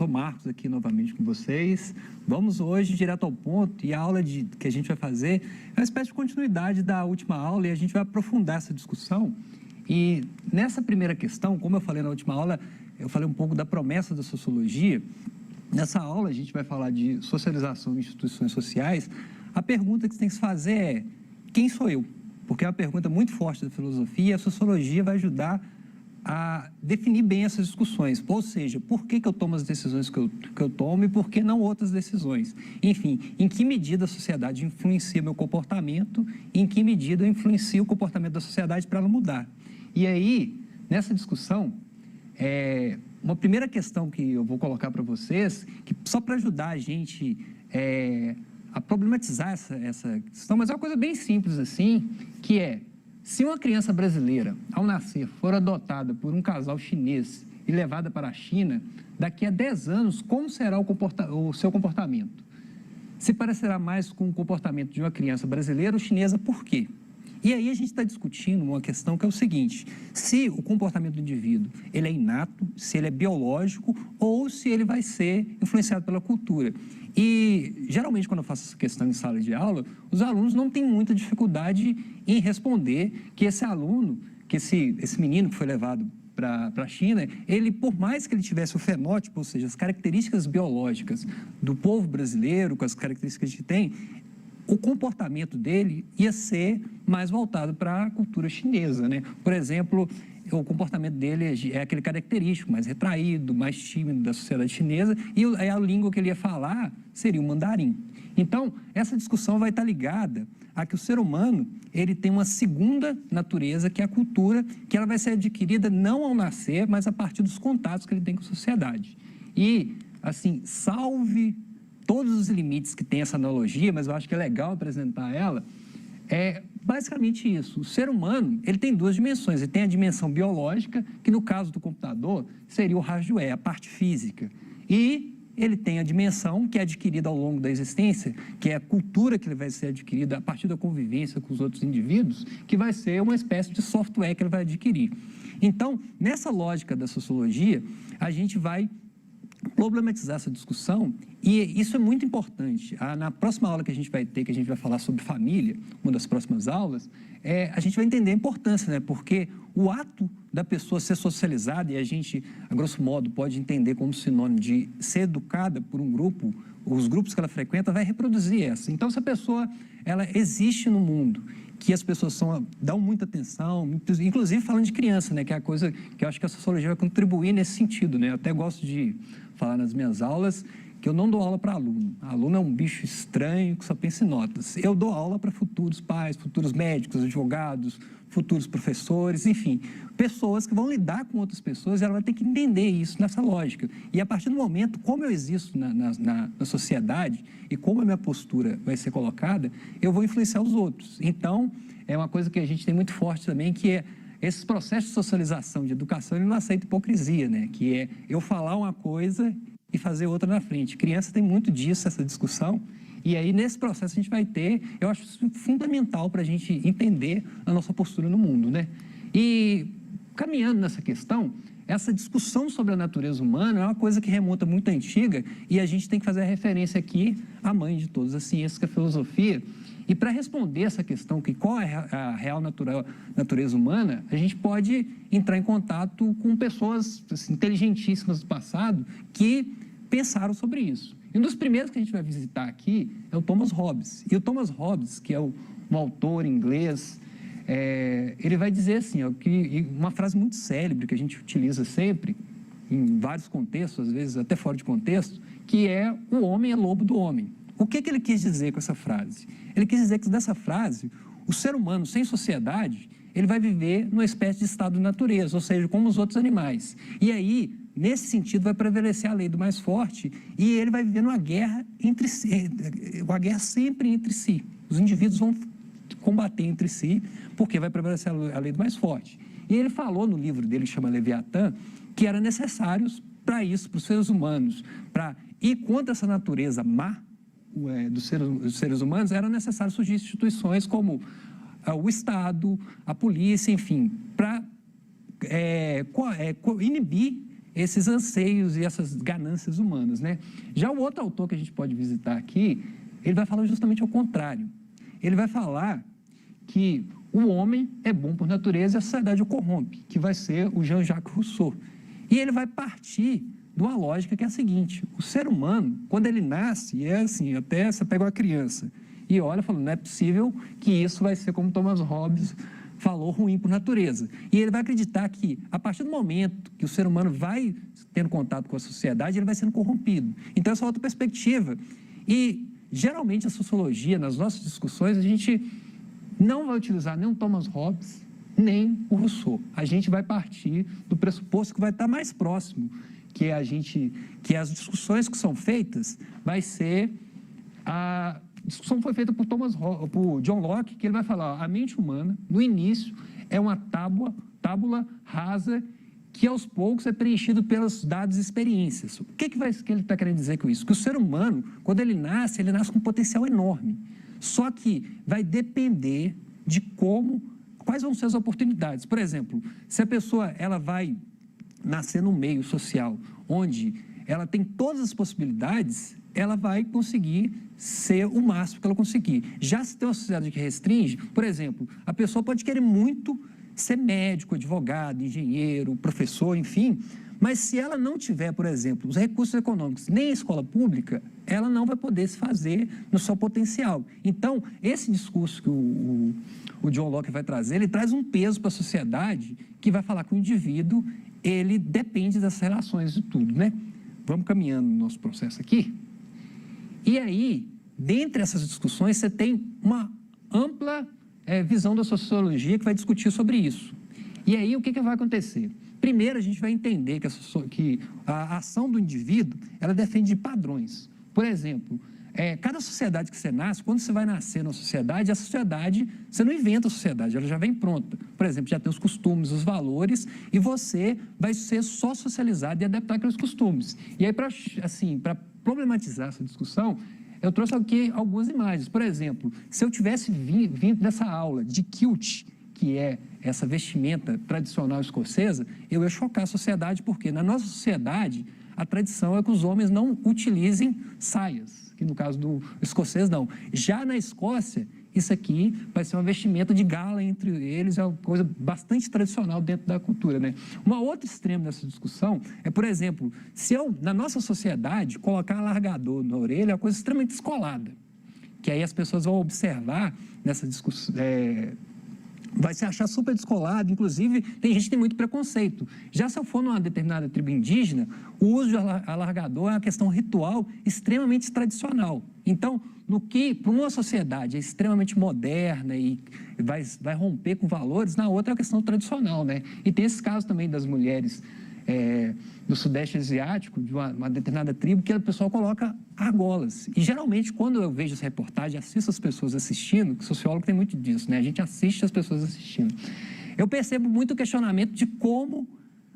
professor Marcos aqui novamente com vocês. Vamos hoje direto ao ponto e a aula que a gente vai fazer é uma espécie de continuidade da última aula e a gente vai aprofundar essa discussão. E nessa primeira questão, como eu falei na última aula, eu falei um pouco da promessa da sociologia. Nessa aula a gente vai falar de socialização em instituições sociais. A pergunta que você tem que se fazer é: quem sou eu? Porque é uma pergunta muito forte da filosofia e a sociologia vai ajudar a definir bem essas discussões, ou seja, por que eu tomo as decisões que eu tomo e por que não outras decisões. Enfim, em que medida a sociedade influencia meu comportamento e em que medida eu influencio o comportamento da sociedade para ela mudar. E aí, nessa discussão, uma primeira questão que eu vou colocar para vocês, que só para ajudar a gente a problematizar essa questão, mas é uma coisa bem simples assim, que é: se uma criança brasileira, ao nascer, for adotada por um casal chinês e levada para a China, daqui a 10 anos, como será o seu comportamento? Se parecerá mais com o comportamento de uma criança brasileira ou chinesa, por quê? E aí a gente está discutindo uma questão que é o seguinte: se o comportamento do indivíduo ele é inato, se ele é biológico ou se ele vai ser influenciado pela cultura. E, geralmente, quando eu faço essa questão em sala de aula, os alunos não têm muita dificuldade em responder que esse aluno, que esse menino que foi levado para a China, ele, por mais que ele tivesse o fenótipo, ou seja, as características biológicas do povo brasileiro, com as características que tem, o comportamento dele ia ser mais voltado para a cultura chinesa, né? Por exemplo, o comportamento dele é aquele característico, mais retraído, mais tímido da sociedade chinesa, e a língua que ele ia falar seria o mandarim. Então, essa discussão vai estar ligada a que o ser humano ele tem uma segunda natureza, que é a cultura, que ela vai ser adquirida não ao nascer, mas a partir dos contatos que ele tem com a sociedade. E, assim, salve todos os limites que tem essa analogia, mas eu acho que é legal apresentar ela, é basicamente isso. O ser humano, ele tem duas dimensões. Ele tem a dimensão biológica, que no caso do computador seria o hardware, a parte física. E ele tem a dimensão que é adquirida ao longo da existência, que é a cultura que ele vai ser adquirida a partir da convivência com os outros indivíduos, que vai ser uma espécie de software que ele vai adquirir. Então, nessa lógica da sociologia, a gente vai problematizar essa discussão, e isso é muito importante. Na próxima aula que a gente vai ter, que a gente vai falar sobre família, uma das próximas aulas, a gente vai entender a importância, né? Porque o ato da pessoa ser socializada, e a gente, a grosso modo, pode entender como sinônimo de ser educada por um grupo, os grupos que ela frequenta, vai reproduzir essa. Então, se a pessoa ela existe no mundo, que as pessoas dão muita atenção, inclusive falando de criança, né? Que é a coisa que eu acho que a sociologia vai contribuir nesse sentido, né? Eu até gosto de falar nas minhas aulas que eu não dou aula para aluno. Aluno é um bicho estranho que só pensa em notas. Eu dou aula para futuros pais, futuros médicos, advogados, futuros professores, enfim, pessoas que vão lidar com outras pessoas, e ela vai ter que entender isso nessa lógica. E a partir do momento, como eu existo na sociedade e como a minha postura vai ser colocada, eu vou influenciar os outros. Então, é uma coisa que a gente tem muito forte também, que é esses processos de socialização, de educação, ele não aceita hipocrisia, né? Que é eu falar uma coisa e fazer outra na frente. Criança tem muito disso, essa discussão, e aí nesse processo a gente vai ter, eu acho isso fundamental para a gente entender a nossa postura no mundo, né? E caminhando nessa questão, essa discussão sobre a natureza humana é uma coisa que remonta muito antiga, e a gente tem que fazer a referência aqui à mãe de todas as ciências, que é a filosofia. E para responder essa questão, que qual é a real natureza humana, a gente pode entrar em contato com pessoas assim, inteligentíssimas do passado que pensaram sobre isso. E um dos primeiros que a gente vai visitar aqui é o Thomas Hobbes. E o Thomas Hobbes, que é um autor inglês, ele vai dizer assim, uma frase muito célebre que a gente utiliza sempre, em vários contextos, às vezes até fora de contexto, que é: o homem é lobo do homem. O que ele quis dizer com essa frase? Ele quis dizer que, dessa frase, o ser humano sem sociedade, ele vai viver numa espécie de estado de natureza, ou seja, como os outros animais. E aí, nesse sentido, vai prevalecer a lei do mais forte, e ele vai viver numa guerra entre si, uma guerra sempre entre si. Os indivíduos vão combater entre si, porque vai prevalecer a lei do mais forte. E ele falou no livro dele, que chama Leviatã, que era necessário para isso, para os seres humanos, para ir contra essa natureza má dos seres humanos, era necessário surgir instituições como o Estado, a polícia, enfim, para inibir esses anseios e essas ganâncias humanas, né? Já o outro autor que a gente pode visitar aqui, ele vai falar justamente ao contrário. Ele vai falar que o homem é bom por natureza e a sociedade o corrompe, que vai ser o Jean-Jacques Rousseau. E ele vai partir de uma lógica que é a seguinte: o ser humano, quando ele nasce, é assim, até você pega uma criança e olha e fala, não é possível que isso vai ser, como Thomas Hobbes falou, ruim por natureza. E ele vai acreditar que, a partir do momento que o ser humano vai tendo contato com a sociedade, ele vai sendo corrompido. Então, essa é outra perspectiva. E, geralmente, a sociologia, nas nossas discussões, a gente não vai utilizar nem o Thomas Hobbes, nem o Rousseau. A gente vai partir do pressuposto que vai estar mais próximo, que as discussões que são feitas, vai ser a discussão foi feita por John Locke, que ele vai falar, ó, a mente humana, no início, é uma tábula rasa que aos poucos é preenchido pelos dados e experiências. O que ele está querendo dizer com isso? Que o ser humano, quando ele nasce com um potencial enorme. Só que vai depender de quais vão ser as oportunidades. Por exemplo, se a pessoa ela vai nascer num meio social onde ela tem todas as possibilidades, ela vai conseguir ser o máximo que ela conseguir. Já se tem uma sociedade que restringe, por exemplo, a pessoa pode querer muito ser médico, advogado, engenheiro, professor, enfim, mas se ela não tiver, por exemplo, os recursos econômicos, nem a escola pública, ela não vai poder se fazer no seu potencial. Então, esse discurso que o John Locke vai trazer, ele traz um peso para a sociedade que vai falar que o indivíduo, ele depende das relações de tudo, né? Vamos caminhando no nosso processo aqui. E aí, dentre essas discussões, você tem uma ampla visão da sociologia que vai discutir sobre isso. E aí, o que vai acontecer? Primeiro, a gente vai entender que a ação do indivíduo, ela defende padrões. Por exemplo, cada sociedade que você nasce, quando você vai nascer na sociedade, você não inventa a sociedade, ela já vem pronta. Por exemplo, já tem os costumes, os valores, e você vai ser só socializado e adaptar aqueles costumes. E aí, para problematizar essa discussão, eu trouxe aqui algumas imagens. Por exemplo, se eu tivesse vindo dessa aula de kilt, que é essa vestimenta tradicional escocesa, eu ia chocar a sociedade, porque na nossa sociedade, a tradição é que os homens não utilizem saias, que no caso do escocês não. Já na Escócia, isso aqui vai ser uma vestimenta de gala entre eles, é uma coisa bastante tradicional dentro da cultura, né? Um outro extremo dessa discussão é, por exemplo, se eu, na nossa sociedade, colocar alargador na orelha é uma coisa extremamente descolada, que aí as pessoas vão observar nessa discussão, vai se achar super descolado, inclusive tem gente que tem muito preconceito. Já se eu for numa determinada tribo indígena, o uso de alargador é uma questão ritual extremamente tradicional. Então, para uma sociedade é extremamente moderna e vai romper com valores, na outra é uma questão tradicional, né? E tem esses casos também das mulheres do Sudeste Asiático, de uma determinada tribo, que o pessoal coloca argolas. E, geralmente, quando eu vejo essa reportagem, assisto as pessoas assistindo, que sociólogo tem muito disso, né? A gente assiste as pessoas assistindo. Eu percebo muito o questionamento de como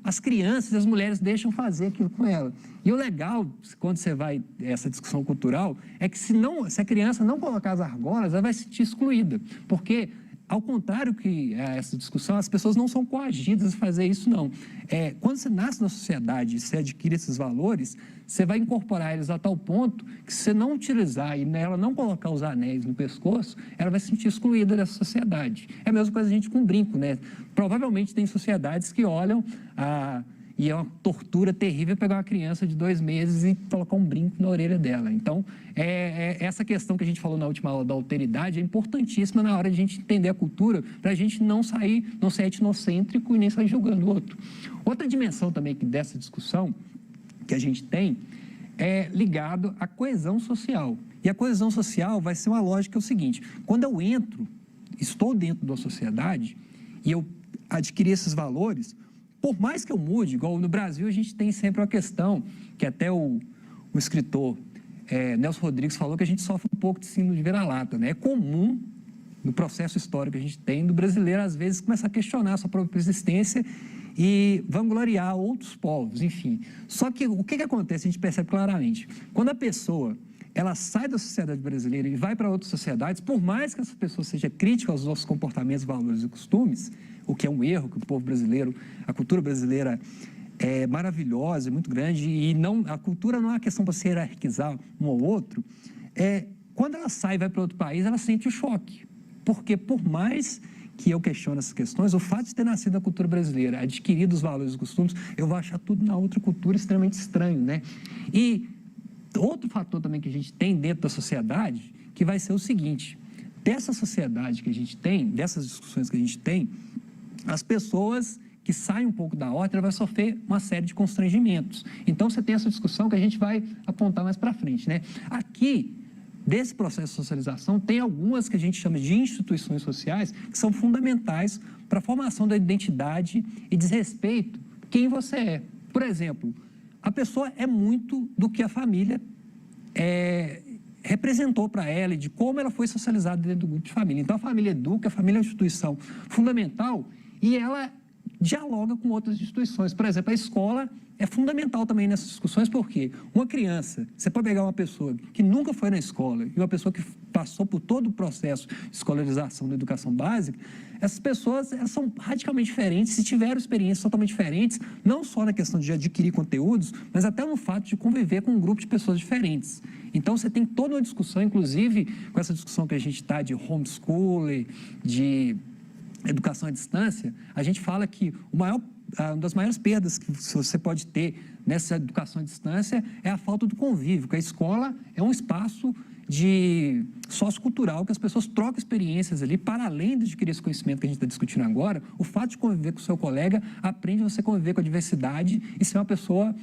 as crianças e as mulheres deixam fazer aquilo com ela. E o legal, quando você vai essa discussão cultural, é que se a criança não colocar as argolas, ela vai se sentir excluída. Porque, ao contrário que essa discussão, as pessoas não são coagidas a fazer isso, não. Quando você nasce na sociedade e você adquire esses valores, você vai incorporar eles a tal ponto que, se você não utilizar e ela não colocar os anéis no pescoço, ela vai se sentir excluída dessa sociedade. É a mesma coisa a gente com brinco, né? Provavelmente tem sociedades que olham e é uma tortura terrível pegar uma criança de 2 meses e colocar um brinco na orelha dela. Então, essa questão que a gente falou na última aula da alteridade é importantíssima na hora de a gente entender a cultura, para a gente não ser etnocêntrico e nem sair julgando o outro. Outra dimensão também dessa discussão que a gente tem é ligado à coesão social. E a coesão social vai ser uma lógica que é o seguinte: quando eu estou dentro da sociedade e eu adquiri esses valores, por mais que eu mude, igual no Brasil, a gente tem sempre uma questão, que até o escritor Nelson Rodrigues falou, que a gente sofre um pouco de síndrome de vira-lata, né? É comum, no processo histórico que a gente tem, do brasileiro, às vezes, começar a questionar a sua própria existência e vangloriar outros povos, enfim. Só que o que acontece, a gente percebe claramente. Quando a pessoa ela sai da sociedade brasileira e vai para outras sociedades, por mais que essa pessoa seja crítica aos nossos comportamentos, valores e costumes, o que é um erro que o povo brasileiro, a cultura brasileira maravilhosa, muito grande, e não, a cultura não é uma questão para se hierarquizar um ou outro. Quando ela sai e vai para outro país, ela sente o choque. Porque, por mais que eu questione essas questões, o fato de ter nascido na cultura brasileira, adquirido os valores e costumes, eu vou achar tudo na outra cultura extremamente estranho, né? E outro fator também que a gente tem dentro da sociedade, que vai ser o seguinte: dessa sociedade que a gente tem, dessas discussões que a gente tem, as pessoas que saem um pouco da ordem, vai sofrer uma série de constrangimentos. Então, você tem essa discussão que a gente vai apontar mais para frente, né? Aqui, desse processo de socialização, tem algumas que a gente chama de instituições sociais que são fundamentais para a formação da identidade e diz respeito a quem você é. Por exemplo, a pessoa é muito do que a família representou para ela e de como ela foi socializada dentro do grupo de família. Então, a família educa, a família é uma instituição fundamental e ela dialoga com outras instituições. Por exemplo, a escola é fundamental também nessas discussões, porque uma criança, você pode pegar uma pessoa que nunca foi na escola e uma pessoa que passou por todo o processo de escolarização da educação básica, essas pessoas elas são radicalmente diferentes, se tiveram experiências totalmente diferentes, não só na questão de adquirir conteúdos, mas até no fato de conviver com um grupo de pessoas diferentes. Então, você tem toda uma discussão, inclusive com essa discussão que a gente está de homeschooling, de educação à distância, a gente fala que uma das maiores perdas que você pode ter nessa educação à distância é a falta do convívio, porque a escola é um espaço sociocultural, que as pessoas trocam experiências ali, para além de adquirir esse conhecimento que a gente está discutindo agora, o fato de conviver com o seu colega aprende você a conviver com a diversidade e ser uma pessoa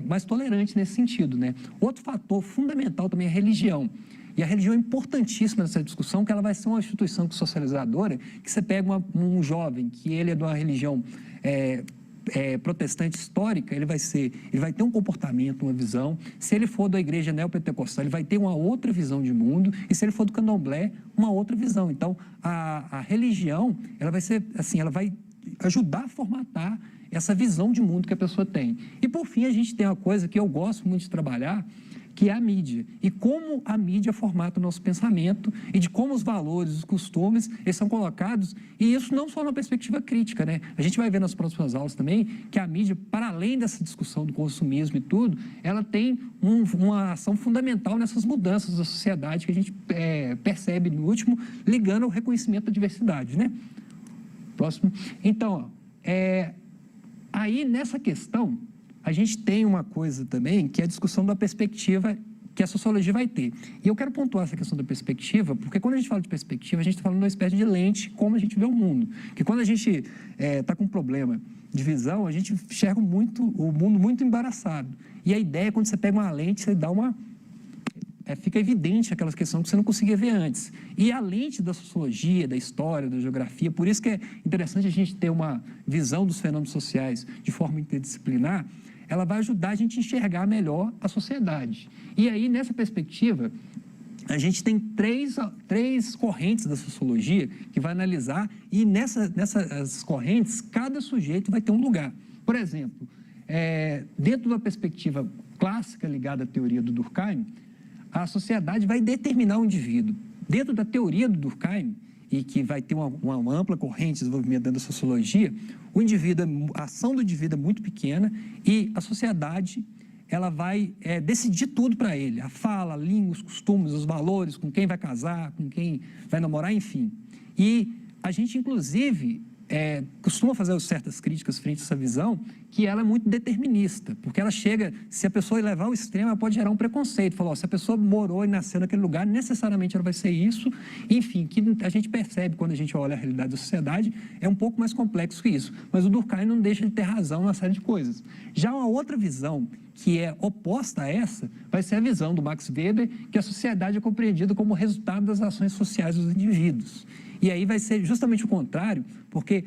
mais tolerante nesse sentido, né? Outro fator fundamental também é a religião. E a religião é importantíssima nessa discussão, que ela vai ser uma instituição socializadora, que você pega um jovem que ele é de uma religião protestante histórica, ele vai ter um comportamento, uma visão. Se ele for da igreja neopentecostal, ele vai ter uma outra visão de mundo, e se ele for do candomblé, uma outra visão. Então, a religião, ela vai ser assim, ela vai ajudar a formatar essa visão de mundo que a pessoa tem. E, por fim, a gente tem uma coisa que eu gosto muito de trabalhar, que é a mídia, e como a mídia formata o nosso pensamento e de como os valores, os costumes, eles são colocados, e isso não só na perspectiva crítica, né? A gente vai ver nas próximas aulas também que a mídia, para além dessa discussão do consumismo e tudo, ela tem uma ação fundamental nessas mudanças da sociedade que a gente percebe no último, ligando ao reconhecimento da diversidade, né? Próximo. Então, aí nessa questão, a gente tem uma coisa também, que é a discussão da perspectiva que a sociologia vai ter. E eu quero pontuar essa questão da perspectiva, porque quando a gente fala de perspectiva, a gente está falando de uma espécie de lente, como a gente vê o mundo. Porque quando a gente está com um problema de visão, a gente enxerga o mundo muito embaraçado. E a ideia é quando você pega uma lente, você dá fica evidente aquelas questões que você não conseguia ver antes. E a lente da sociologia, da história, da geografia, por isso que é interessante a gente ter uma visão dos fenômenos sociais de forma interdisciplinar, ela vai ajudar a gente a enxergar melhor a sociedade. E aí, nessa perspectiva, a gente tem três correntes da sociologia que vai analisar, e nessas correntes, cada sujeito vai ter um lugar. Por exemplo, dentro da perspectiva clássica ligada à teoria do Durkheim, a sociedade vai determinar o indivíduo. Dentro da teoria do Durkheim, e que vai ter uma ampla corrente de desenvolvimento dentro da sociologia, a ação do indivíduo é muito pequena e a sociedade ela vai decidir tudo para ele. A fala, a língua, os costumes, os valores, com quem vai casar, com quem vai namorar, enfim. E a gente, inclusive, costuma fazer certas críticas frente a essa visão, que ela é muito determinista, porque ela chega, se a pessoa levar ao extremo, ela pode gerar um preconceito, falar, se a pessoa morou e nasceu naquele lugar, necessariamente ela vai ser isso, enfim, que a gente percebe quando a gente olha a realidade da sociedade, é um pouco mais complexo que isso, mas o Durkheim não deixa de ter razão numa série de coisas. Já uma outra visão, que é oposta a essa, vai ser a visão do Max Weber, que a sociedade é compreendida como resultado das ações sociais dos indivíduos. E aí vai ser justamente o contrário, porque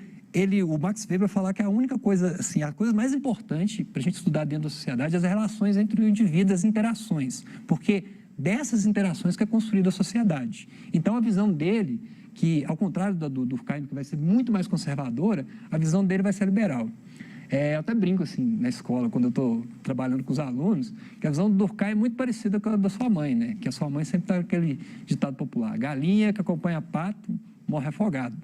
o Max Weber vai falar que a única coisa, assim, a coisa mais importante para a gente estudar dentro da sociedade é as relações entre o indivíduo, as interações, porque dessas interações que é construída a sociedade. Então, a visão dele, que ao contrário do Durkheim, que vai ser muito mais conservadora, a visão dele vai ser liberal. Eu até brinco, assim, na escola, quando eu estou trabalhando com os alunos, que a visão do Durkheim é muito parecida com a da sua mãe, né? Que a sua mãe sempre está aquele ditado popular, galinha que acompanha pato, morre afogado.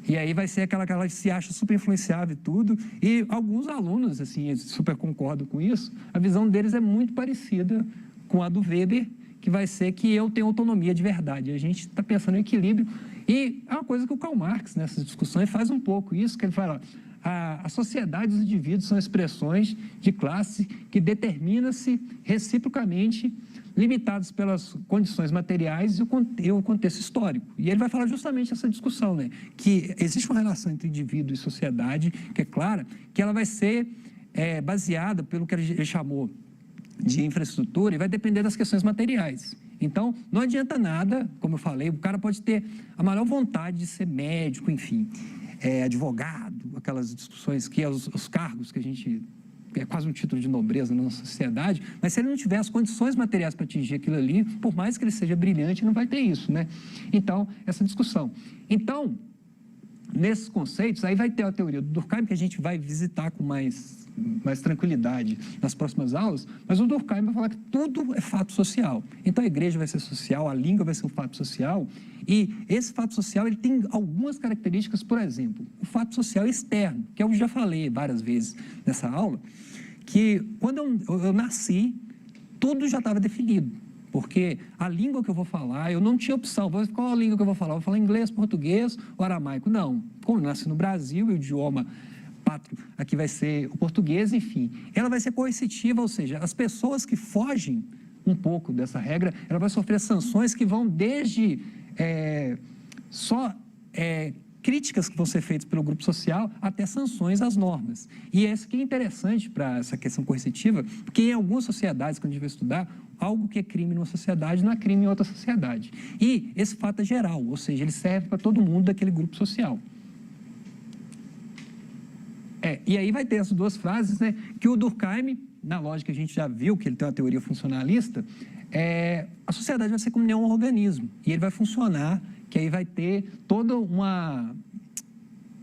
E aí vai ser aquela que ela se acha super influenciável e tudo. E alguns alunos, assim, super concordam com isso, a visão deles é muito parecida com a do Weber, que vai ser que eu tenho autonomia de verdade. A gente está pensando em equilíbrio. E é uma coisa que o Karl Marx, nessas discussões, faz um pouco isso, que ele fala, a sociedade e os indivíduos são expressões de classe que determinam-se reciprocamente, limitados pelas condições materiais e o contexto histórico. E ele vai falar justamente essa discussão, né? Que existe uma relação entre indivíduo e sociedade, que é clara, que ela vai ser baseada pelo que ele chamou de infraestrutura e vai depender das questões materiais. Então, não adianta nada, como eu falei, o cara pode ter a maior vontade de ser médico, enfim, advogado, aquelas discussões que os cargos que a gente... é quase um título de nobreza na nossa sociedade, mas se ele não tiver as condições materiais para atingir aquilo ali, por mais que ele seja brilhante, não vai ter isso, né? Então, essa discussão. Então, nesses conceitos, aí vai ter a teoria do Durkheim, que a gente vai visitar com mais tranquilidade nas próximas aulas, mas o Durkheim vai falar que tudo é fato social. Então, a igreja vai ser social, a língua vai ser um fato social, e esse fato social ele tem algumas características, por exemplo, o fato social externo, que eu já falei várias vezes nessa aula, que quando eu nasci, tudo já estava definido, porque a língua que eu vou falar, eu não tinha opção, qual a língua que eu vou falar? Eu vou falar inglês, português ou aramaico? Não, como eu nasci no Brasil, o idioma pátrio aqui vai ser o português, enfim, ela vai ser coercitiva, ou seja, as pessoas que fogem um pouco dessa regra, ela vai sofrer sanções que vão desde críticas que vão ser feitas pelo grupo social até sanções às normas. E isso que é interessante para essa questão coercitiva, porque em algumas sociedades, quando a gente vai estudar, algo que é crime numa sociedade não é crime em outra sociedade. E esse fato é geral, ou seja, ele serve para todo mundo daquele grupo social. E aí vai ter essas duas frases, né, que o Durkheim, na lógica a gente já viu que ele tem uma teoria funcionalista, a sociedade vai ser como um organismo, e ele vai funcionar, que aí vai ter toda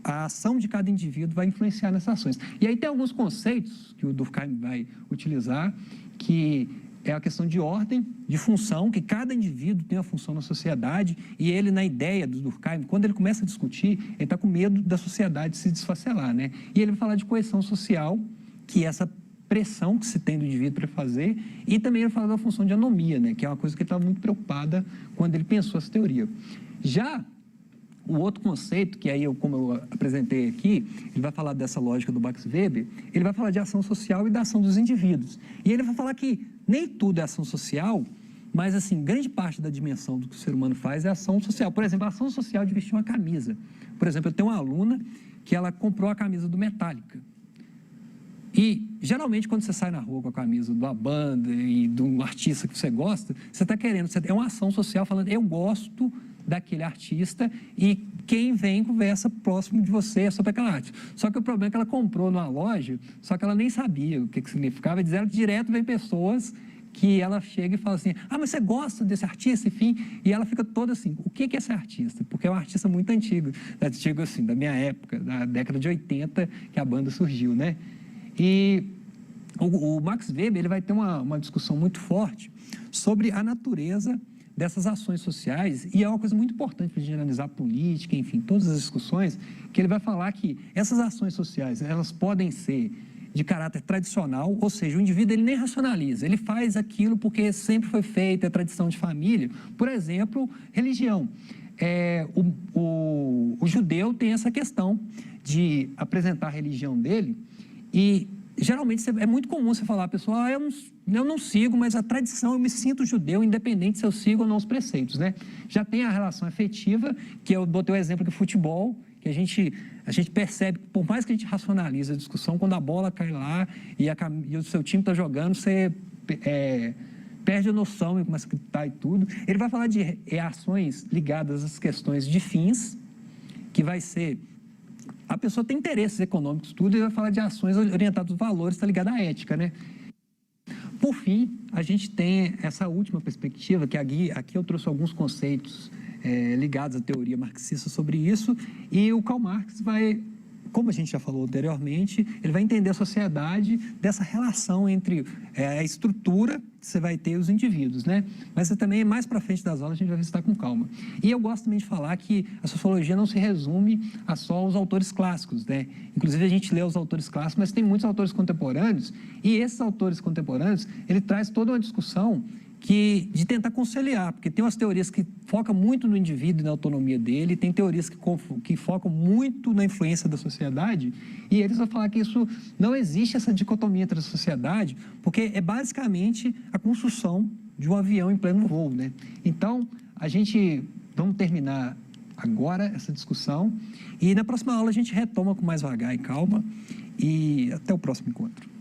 a ação de cada indivíduo vai influenciar nessas ações. E aí tem alguns conceitos que o Durkheim vai utilizar, que é a questão de ordem, de função, que cada indivíduo tem uma função na sociedade, e ele, na ideia do Durkheim, quando ele começa a discutir, ele está com medo da sociedade se desfacelar, né? E ele vai falar de coesão social, que é essa pressão que se tem do indivíduo para fazer, e também ele fala da função de anomia, né? Que é uma coisa que ele estava muito preocupada quando ele pensou essa teoria. Já o outro conceito, que aí, como eu apresentei aqui, ele vai falar dessa lógica do Max Weber, ele vai falar de ação social e da ação dos indivíduos. E ele vai falar que nem tudo é ação social, mas, assim, grande parte da dimensão do que o ser humano faz é ação social. Por exemplo, a ação social de vestir uma camisa. Por exemplo, eu tenho uma aluna que ela comprou a camisa do Metallica. E, geralmente, quando você sai na rua com a camisa de uma banda e de um artista que você gosta, você está querendo, é uma ação social falando, eu gosto daquele artista e quem vem conversa próximo de você é sobre aquela arte. Só que o problema é que ela comprou numa loja, só que ela nem sabia o que significava, e direto vem pessoas que ela chega e fala assim, mas você gosta desse artista, enfim, e ela fica toda assim, o que é esse artista? Porque é um artista muito antigo assim, da minha época, da década de 80, que a banda surgiu, né? E o Max Weber, ele vai ter uma discussão muito forte sobre a natureza dessas ações sociais, e é uma coisa muito importante para a gente analisar a política, enfim, todas as discussões, que ele vai falar que essas ações sociais, elas podem ser de caráter tradicional, ou seja, o indivíduo ele nem racionaliza, ele faz aquilo porque sempre foi feito, é tradição de família. Por exemplo, religião. O judeu tem essa questão de apresentar a religião dele e geralmente é muito comum você falar, pessoal, eu não sigo, mas a tradição, eu me sinto judeu, independente se eu sigo ou não os preceitos, né? Já tem a relação afetiva, que eu botei o exemplo do futebol, que a gente percebe, por mais que a gente racionalize a discussão, quando a bola cai lá e o seu time está jogando, você perde a noção e começa a gritar e tudo. Ele vai falar de ações ligadas às questões de fins, que vai ser... A pessoa tem interesses econômicos, tudo, e vai falar de ações orientadas aos valores, está ligado à ética, né? Por fim, a gente tem essa última perspectiva, que aqui eu trouxe alguns conceitos ligados à teoria marxista sobre isso, e o Karl Marx vai como a gente já falou anteriormente, ele vai entender a sociedade dessa relação entre a estrutura que você vai ter e os indivíduos, né? Mas também, mais para frente das aulas, a gente vai visitar com calma. E eu gosto também de falar que a sociologia não se resume a só os autores clássicos, né? Inclusive, a gente lê os autores clássicos, mas tem muitos autores contemporâneos, e esses autores contemporâneos, ele traz toda uma discussão de tentar conciliar, porque tem umas teorias que focam muito no indivíduo e na autonomia dele, tem teorias que focam muito na influência da sociedade, e eles vão falar que isso não existe essa dicotomia entre a sociedade, porque é basicamente a construção de um avião em pleno voo, né? Então, vamos terminar agora essa discussão, e na próxima aula a gente retoma com mais vagar e calma, e até o próximo encontro.